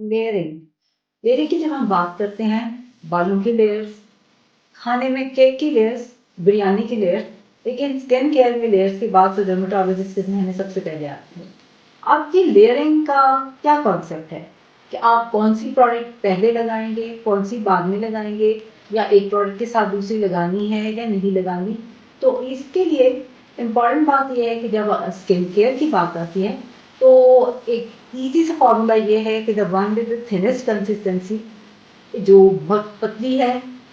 Layering. Layering की जब हम बात करते हैं, बालों की लेयर्स, खाने में केक की लेयर्स, बिरयानी की लेयर्स, लेकिन स्किन केयर में लेयर्स की बात तो डर्मेटोलॉजिस्ट के ज़हन में सबसे पहले आती है। आपकी लेयरिंग का क्या कॉन्सेप्ट है कि आप कौन सी प्रोडक्ट पहले लगाएंगे, कौन सी बाद में लगाएंगे, या एक प्रोडक्ट के साथ दूसरी लगानी है या नहीं लगानी। तो इसके लिए इम्पॉर्टेंट बात यह है कि जब स्किन केयर की बात आती है, तो एक इजी सा फॉर्मूला ये है कि the one with the thinnest consistency, जो बहुत पतली है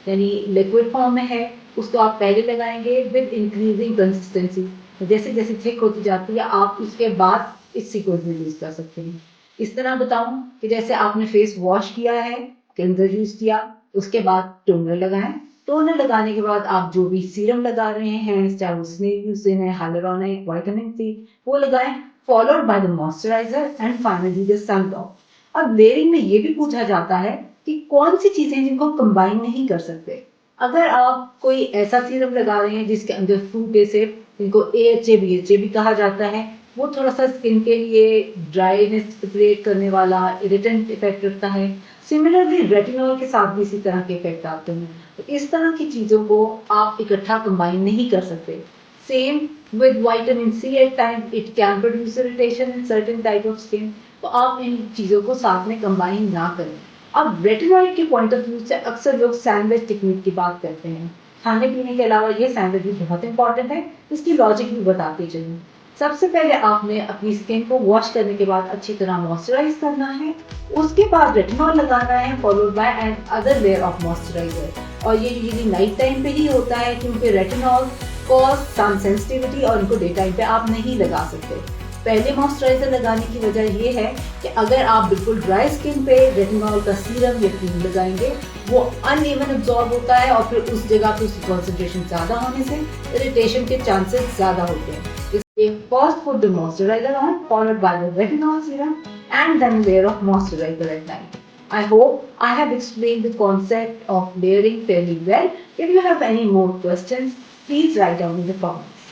यानी लिक्विड फॉर्म में है, उसको आप पहले लगाएंगे विद इंक्रीजिंग कंसिस्टेंसी। जैसे जैसे थिक होती जाती है आप उसके बाद इस सीक्वेंस में यूज कर सकते हैं। इस तरह बताऊं कि जैसे आपने फेस वॉश किया है, क्लेंजर यूज किया, उसके बाद टोनर लगाएं। टोनर लगाने के बाद आप जो भी सीरम लगा रहे हैं, चाहे वो स्नेक है, हाइलुरोनिक, विटामिन सी, वो लगाएं, followed by the moisturiser and finally the sunblock. अब लेयरिंग में ये भी पूछा जाता है कि कौन सी चीजें जिनको कंबाइन नहीं कर सकते। अगर आप कोई ऐसा सीरम लगा रहे हैं जिसके अंदर फ्रूट एसिड, जिनको AHA BHA भी कहा जाता है, वो थोड़ा सा स्किन के लिए ड्राइनेस क्रिएट करने वाला इरिटेंट इफेक्ट रखता है। सिमिलरली रेटिनॉल के साथ भी इसी तरह के इफेक्ट आते हैं। तो इस तरह की चीजों को आप इकट्ठा कंबाइन नहीं कर सकते। Same with vitamin C, at time it can produce irritation in certain type of skin. तो आप इन चीजों को साथ में कंबाइन ना करें। अब रेटिनॉइड के पॉइंट ऑफ व्यू से अक्सर लोग सैंडविच टेक्निक की बात करते हैं। खाने पीने के अलावा ये सैंडविच भी बहुत इंपॉर्टेंट है, इसकी लॉजिक भी बताते चलिए। सबसे पहले आपने अपनी स्किन को वॉश करने के बाद अच्छी तरह मॉइस्चराइज करना है। उसके बाद रेटिनॉल लगाना है, followed by another layer of moisturiser. और ये यूजुअली नाइट टाइम पे ही होता है, क्योंकि रेटिनॉल कॉज सन सेंसिटिविटी और इनको डे टाइम पे आप नहीं लगा सकते। पहले मॉइस्चराइजर लगाने की वजह ये है कि अगर आप बिल्कुल ड्राई स्किन पे रेटिनॉल का सीरम या क्रीम लगाएंगे, वो अनइवन अब्सॉर्ब होता है और फिर उस जगह पे उसकी कॉन्सेंट्रेशन ज्यादा होने से इरिटेशन के चांसेस ज्यादा होते हैं। इसलिए first put the moisturiser on, followed by the retinol serum and then layer of moisturiser at night. I hope I have explained the concept of layering fairly well. If you have any more questions, please write down in the comments.